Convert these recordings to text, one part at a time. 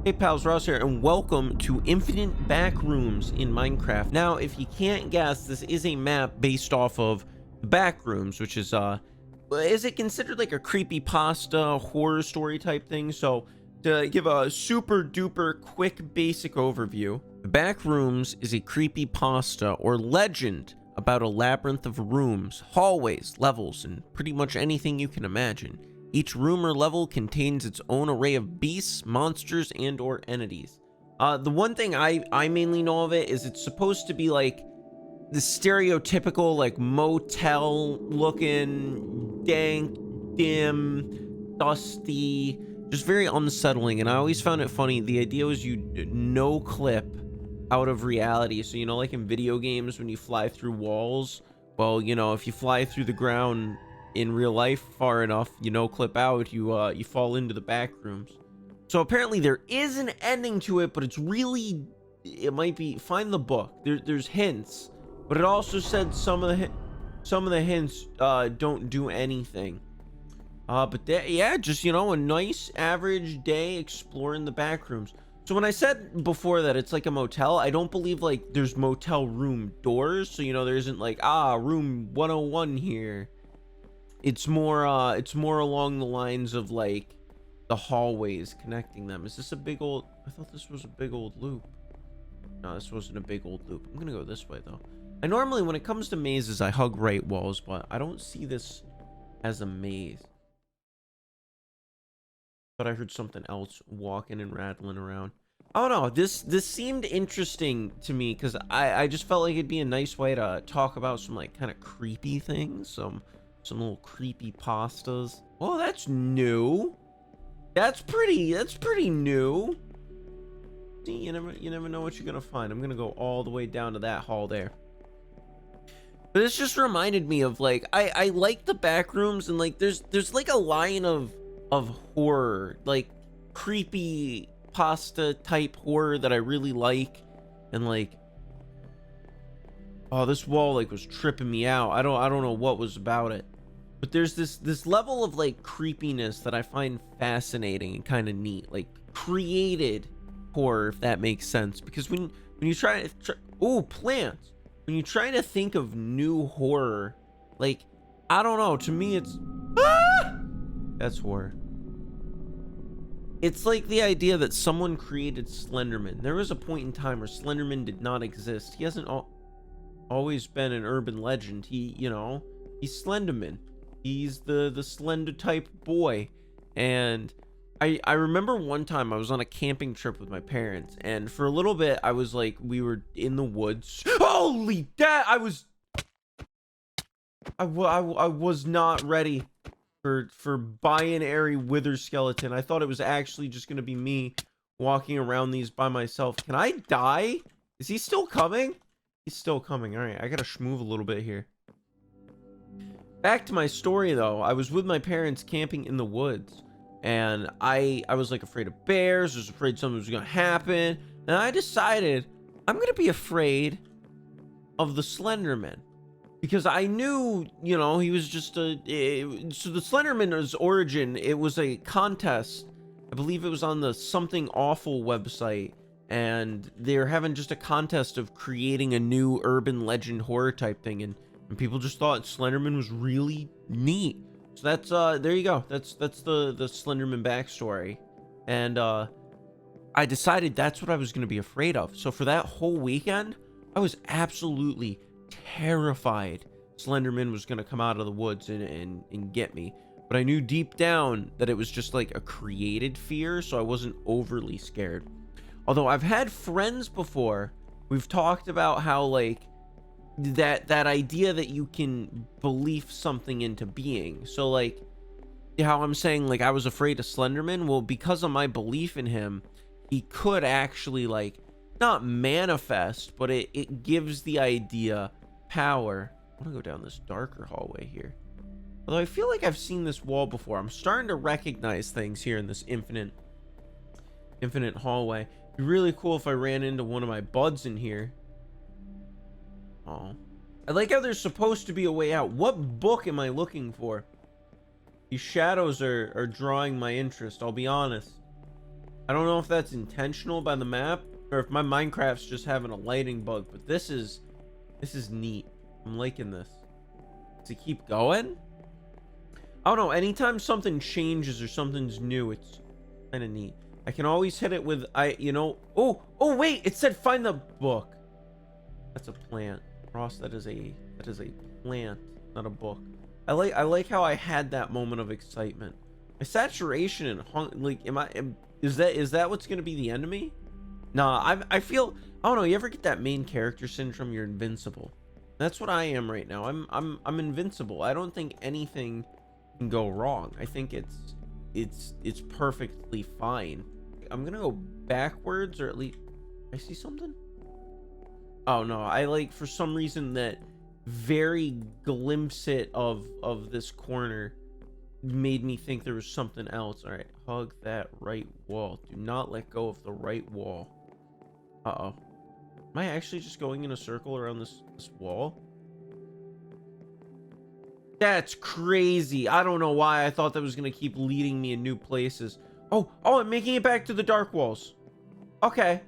Hey pals, Ross here, and welcome to Infinite Backrooms in Minecraft. Now, if you can't guess, this is a map based off of Backrooms, which is it considered like a creepypasta horror story type thing? So, to give a super duper quick basic overview, Backrooms is a creepypasta or legend about a labyrinth of rooms, hallways, levels, and pretty much anything you can imagine. Each room or level contains its own array of beasts, monsters, and or entities. The one thing I mainly know of it is it's supposed to be like the stereotypical like motel looking, dank, dim, dusty, just very unsettling. And I always found it funny. The idea was you no clip out of reality. So, you know, like in video games when you fly through walls, well, you know, if you fly through the ground in real life far enough, you know, clip out, you fall into the back rooms. So apparently there is an ending to it, but it's really, it might be, find the book, there's hints, but it also said some of the hints don't do anything. But yeah, just, you know, a nice average day exploring the back rooms. So when I said before that it's like a motel, I don't believe like there's motel room doors, so you know there isn't like room 101 here. It's more along the lines of like the hallways connecting them. Is this a big old, I thought this was a big old loop. No, this wasn't a big old loop. I'm gonna go this way though. I normally, when it comes to mazes, I hug right walls, but I don't see this as a maze. But I heard something else walking and rattling around. I don't know, this seemed interesting to me because I just felt like it'd be a nice way to talk about some like kind of creepy things, some little creepy pastas. Oh, that's new. That's pretty new. See, you never know what you're gonna find. I'm gonna go all the way down to that hall there. But this just reminded me of like I like the back rooms, and like there's like a line of horror, like creepy pasta type horror that I really like. And like, oh, this wall like was tripping me out. I don't know what was about it. But there's this level of like creepiness that I find fascinating and kind of neat, like created horror, if that makes sense. Because when you try plants, when you try to think of new horror, like I don't know, to me it's that's horror. It's like the idea that someone created Slenderman. There was a point in time where Slenderman did not exist. He hasn't always been an urban legend. He's Slenderman. He's the slender type boy. And I remember one time I was on a camping trip with my parents, and for a little bit I was like, we were in the woods. Holy dad, I was not ready for binary wither skeleton. I thought it was actually just gonna be me walking around these by myself. Can I die? Is he still coming? He's still coming. All right, I gotta schmoove a little bit here. Back to my story though. I was with my parents camping in the woods, and I was like afraid of bears. I was afraid something was gonna happen, and I decided I'm gonna be afraid of the Slenderman, because I knew, you know, he was just so the Slenderman's origin, it was a contest. I believe it was on the Something Awful website, and they're having just a contest of creating a new urban legend horror type thing, and people just thought Slenderman was really neat. So that's there you go. That's the Slenderman backstory. And I decided that's what I was going to be afraid of. So for that whole weekend, I was absolutely terrified Slenderman was going to come out of the woods and get me. But I knew deep down that it was just like a created fear, so I wasn't overly scared. Although I've had friends before, we've talked about how like that idea that you can believe something into being. So like how I'm saying like I was afraid of Slenderman, well, because of my belief in him, he could actually like not manifest, but it gives the idea power. I want to go down this darker hallway here, although I feel like I've seen this wall before. I'm starting to recognize things here in this infinite hallway. It'd be really cool if I ran into one of my buds in here. Oh, I like how there's supposed to be a way out. What book am I looking for? These shadows are drawing my interest, I'll be honest. I don't know if that's intentional by the map or if my Minecraft's just having a lighting bug, but this is neat. I'm liking this. Does it keep going? I don't know. Anytime something changes or something's new, it's kind of neat. I can always hit it with oh wait, it said find the book. That's a plant. Ross, that is a plant, not a book. I like how I had that moment of excitement. My saturation and is that what's gonna be the enemy? Nah, I feel, I don't know, you ever get that main character syndrome? You're invincible. That's what I am right now. I'm invincible. I don't think anything can go wrong. I think it's perfectly fine. I'm gonna go backwards, or at least I see something. Oh no, I like, for some reason, that very glimpse it of this corner made me think there was something else. All right, hug that right wall. Do not let go of the right wall. Uh-oh. Am I actually just going in a circle around this wall? That's crazy. I don't know why I thought that was gonna keep leading me in new places. Oh, I'm making it back to the dark walls. Okay.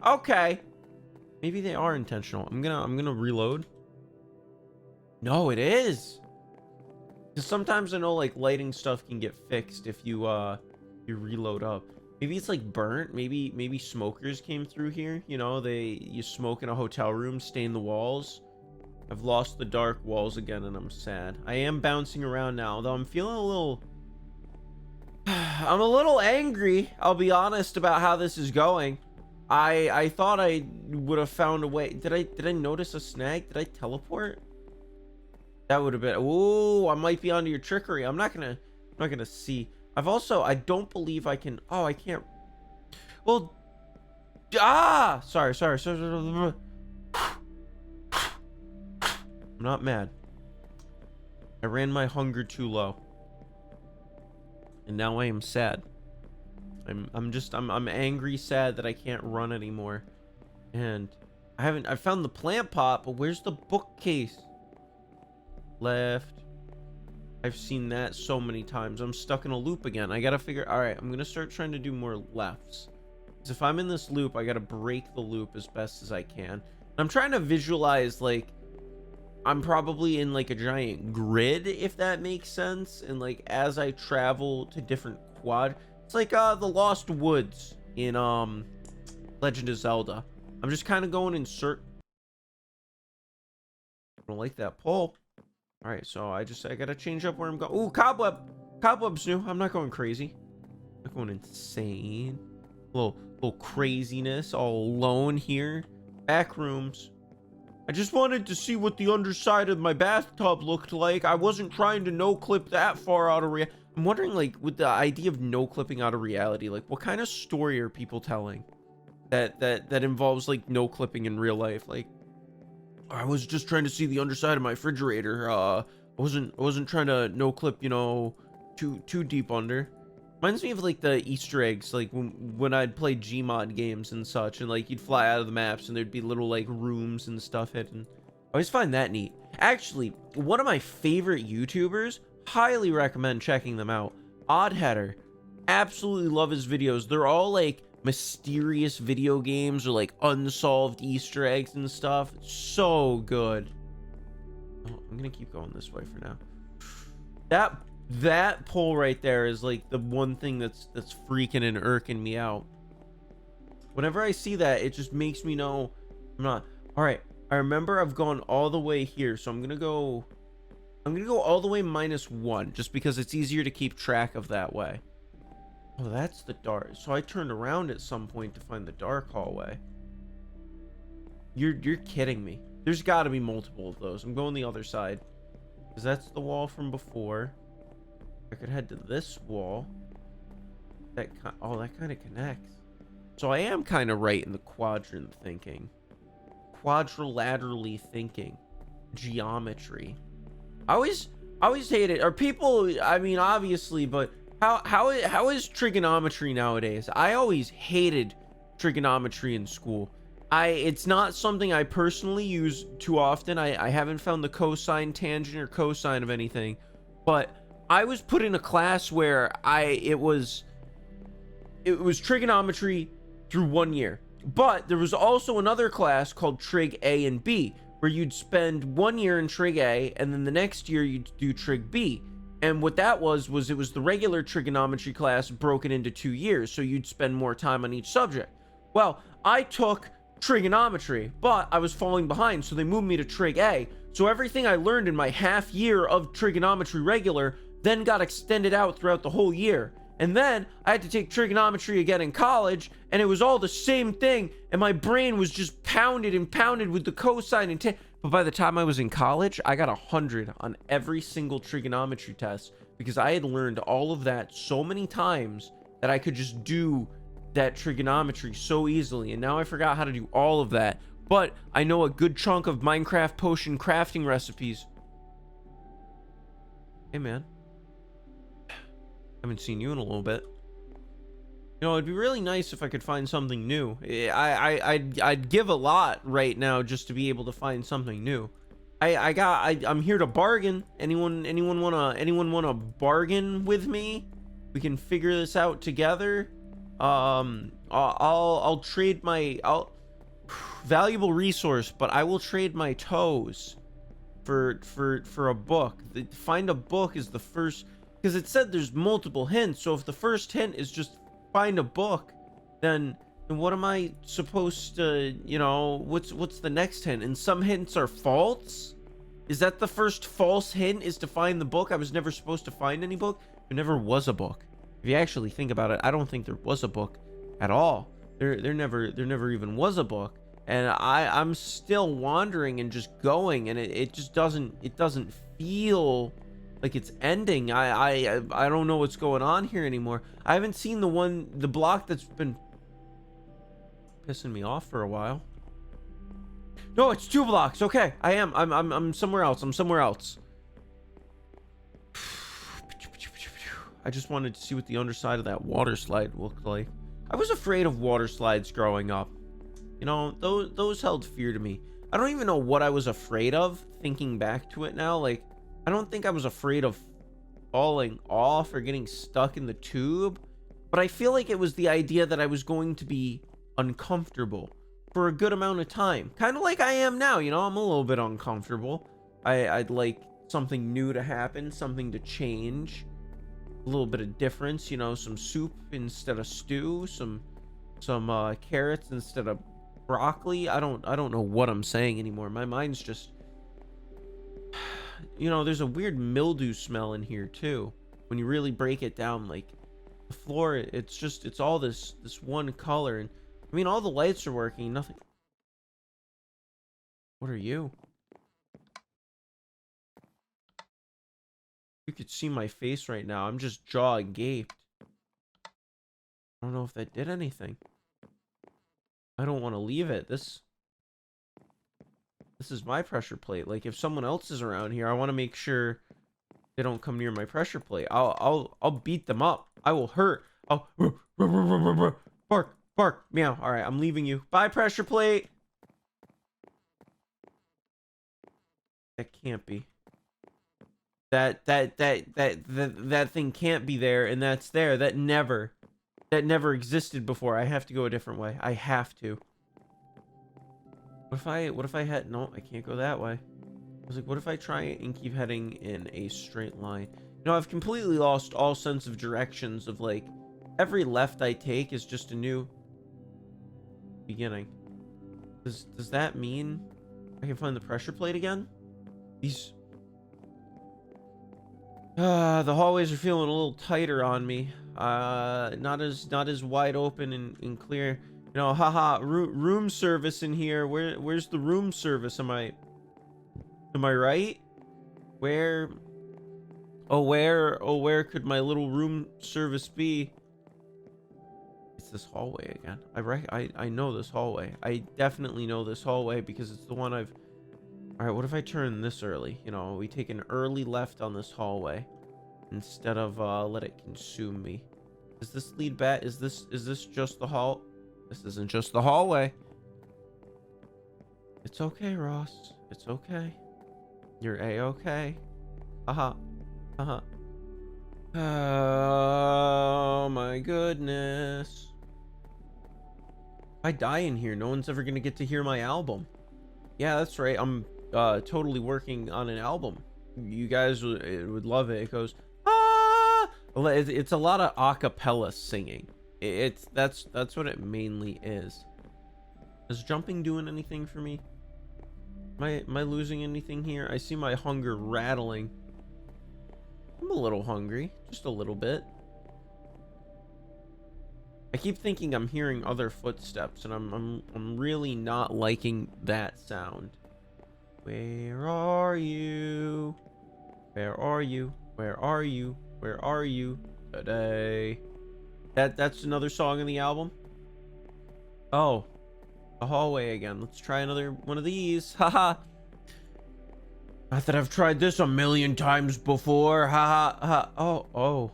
Maybe they are intentional. I'm gonna reload. No, it is. Because sometimes I know like lighting stuff can get fixed if you reload up. Maybe it's like burnt. Maybe smokers came through here. You know, you smoke in a hotel room, stain the walls. I've lost the dark walls again, and I'm sad. I am bouncing around now, though I'm feeling a little... I'm a little angry, I'll be honest, about how this is going. I thought I would have found a way. Did I notice a snag? Did I teleport? That would have been... Ooh, I might be onto your trickery. I'm not gonna see. I don't believe I can... Oh, I can't... Well... Sorry. I'm not mad. I ran my hunger too low. And now I am sad. I'm angry, sad that I can't run anymore. And I found the plant pot, but where's the bookcase? Left. I've seen that so many times. I'm stuck in a loop again. I gotta figure... Alright, I'm gonna start trying to do more lefts. Because if I'm in this loop, I gotta break the loop as best as I can. I'm trying to visualize, like... I'm probably in like a giant grid, if that makes sense, and like as I travel to different it's like the Lost Woods in Legend of Zelda. I'm just kind of going in I don't like that pull. All right, so I gotta change up where I'm going. Ooh, cobweb's new. I'm not going crazy. I'm not going insane. Little craziness all alone here. Backrooms. I just wanted to see what the underside of my bathtub looked like. I wasn't trying to no-clip that far out of reality. I'm wondering, like, with the idea of no-clipping out of reality, like, what kind of story are people telling that involves, like, no-clipping in real life? Like, I was just trying to see the underside of my refrigerator. I wasn't trying to no-clip, you know, too deep under. Reminds me of like the Easter eggs, like when I'd play Gmod games and such, and like you'd fly out of the maps and there'd be little like rooms and stuff hidden. I always find that neat. Actually, one of my favorite YouTubers, highly recommend checking them out. Oddheader, absolutely love his videos. They're all like mysterious video games or like unsolved Easter eggs and stuff. It's so good. Oh, I'm gonna keep going this way for now. That pole right there is like the one thing that's freaking and irking me out. Whenever I see that, it just makes me know I'm not. All right, I remember I've gone all the way here, so I'm gonna go all the way -1 just because it's easier to keep track of that way. Oh, that's the dark. So I turned around at some point to find the dark hallway. You're kidding me. There's got to be multiple of those. I'm going the other side because that's the wall from before. I could head to this wall. That kind of connects. So I am kind of right in the quadrant thinking. Quadrilaterally thinking. Geometry. I always hate it. Are people, I mean, obviously, but how is trigonometry nowadays? I always hated trigonometry in school. It's not something I personally use too often. I haven't found the cosine, tangent, or cosine of anything, but I was put in a class where it was it was trigonometry through 1 year. But there was also another class called Trig A and B, where you'd spend 1 year in Trig A, and then the next year you'd do Trig B. And what that was it was the regular trigonometry class broken into 2 years, so you'd spend more time on each subject. Well, I took trigonometry, but I was falling behind, so they moved me to Trig A. So everything I learned in my half year of trigonometry regular then got extended out throughout the whole year. And then I had to take trigonometry again in college, and it was all the same thing, and my brain was just pounded and pounded with the cosine and tan. But by the time I was in college, I got 100 on every single trigonometry test, because I had learned all of that so many times that I could just do that trigonometry so easily. And now I forgot how to do all of that, but I know a good chunk of Minecraft potion crafting recipes. Hey man, haven't seen you in a little bit. You know, it'd be really nice if I could find something new. I'd give a lot right now just to be able to find something new. I'm here to bargain. Anyone wanna bargain with me? We can figure this out together. I'll trade my valuable resource, but I will trade my toes for a book. Find a book is the first, because it said there's multiple hints. So if the first hint is just find a book, then what am I supposed to, you know, what's the next hint? And some hints are false. Is that the first false hint, is to find the book? I was never supposed to find any book. There never was a book. If you actually think about it, I don't think there was a book at all. There never even was a book. And I'm still wandering and just going, and it just doesn't feel like it's ending. I don't know what's going on here anymore. I haven't seen the block that's been pissing me off for a while. No, it's 2 blocks. Okay, I'm somewhere else. I'm somewhere else. I just wanted to see what the underside of that water slide looked like. I was afraid of water slides growing up. You know, those held fear to me. I don't even know what I was afraid of, thinking back to it now. Like, I don't think I was afraid of falling off or getting stuck in the tube, but I feel like it was the idea that I was going to be uncomfortable for a good amount of time. Kind of like I am now, you know, I'm a little bit uncomfortable. I'd like something new to happen, something to change. A little bit of difference, you know, some soup instead of stew, some carrots instead of broccoli. I don't know what I'm saying anymore. My mind's just, you know, there's a weird mildew smell in here too. When you really break it down, like the floor, it's all this one color. And I mean, all the lights are working, nothing. What are you? You could see my face right now. I'm just jaw agaped. I don't know if that did anything. I don't want to leave it. This is my pressure plate. Like, if someone else is around here, I want to make sure they don't come near my pressure plate. I'll beat them up. I will hurt. I'll bark, meow. All right, I'm leaving you. Bye, pressure plate. That can't be. That thing can't be there, and that's there. That never existed before. I have to go a different way. I have to. What if I had, no, I can't go that way. I was like, what if I try and keep heading in a straight line? You know, I've completely lost all sense of directions. Of like, every left I take is just a new beginning. Does that mean I can find the pressure plate again? The hallways are feeling a little tighter on me. Not as wide open and clear. You know, haha, room service in here. Where's the room service? Am I right? Where could my little room service be? It's this hallway again. I know this hallway. I definitely know this hallway because it's the one I've. All right, what if I turn this early? You know, we take an early left on this hallway instead of let it consume me. Does this lead back? Is this just the hall? This isn't just the hallway. It's okay, Ross. It's okay. You're a-okay. Haha. Haha. Oh my goodness. If I die in here, no one's ever gonna get to hear my album. Yeah, that's right. I'm totally working on an album. You guys would love it. It goes, ah! Well, it's a lot of a cappella singing. That's what it mainly is. Is jumping doing anything for me? Am I losing anything here? I see my hunger rattling. I'm a little hungry, just a little bit. I keep thinking I'm hearing other footsteps, and I'm really not liking that sound. Where are you? Where are you? Where are you? Where are you today? That's another song in the album. Oh, a hallway again. Let's try another one of these. Haha. Not that I've tried this a million times before. Ha ha ha. Oh, oh.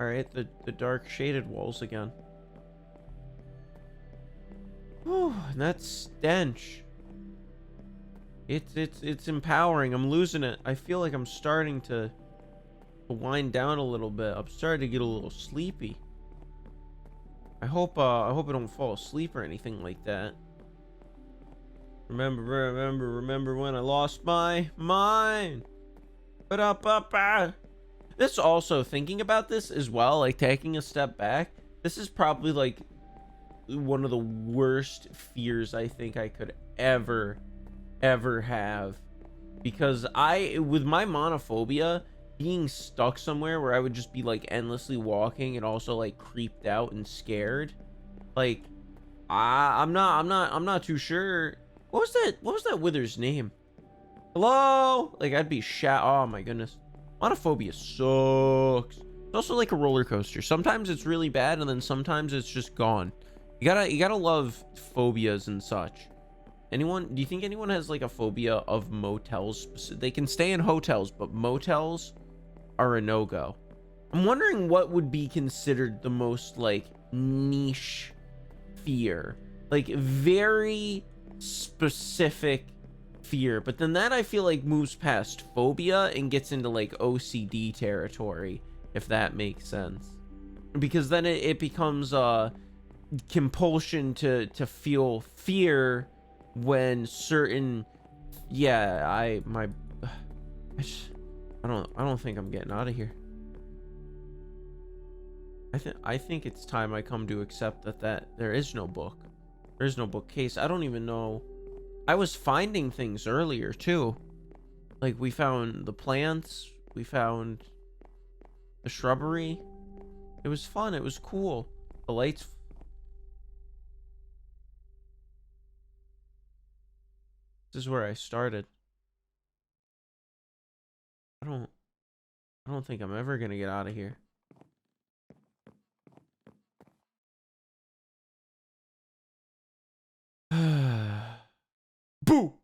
All right, the dark shaded walls again. Whew, and that stench. It's empowering. I'm losing it. I feel like I'm starting to wind down a little bit. I'm starting to get a little sleepy. I hope I don't fall asleep or anything like that. Remember when I lost my mind. Ba-da-ba-ba. This also, thinking about this as well, like taking a step back, this is probably like one of the worst fears I think I could ever have, because with my monophobia, being stuck somewhere where I would just be like endlessly walking and also like creeped out and scared, like I'm not too sure. What was that wither's name? Hello? Like I'd be oh my goodness. Monophobia sucks. It's also like a roller coaster. Sometimes it's really bad and then sometimes it's just gone. You gotta love phobias and such. Do you think anyone has like a phobia of motels? They can stay in hotels, but motels are a no-go. I'm wondering what would be considered the most like niche fear, like very specific fear, but then that I feel like moves past phobia and gets into like OCD territory, if that makes sense, because then it becomes compulsion to feel fear when certain I don't think I'm getting out of here. I think it's time I come to accept that there is no book. There's no bookcase. I don't even know. I was finding things earlier too. Like we found the plants, we found the shrubbery. It was fun. It was cool. The lights. This is where I started. I don't think I'm ever gonna get out of here. Boo!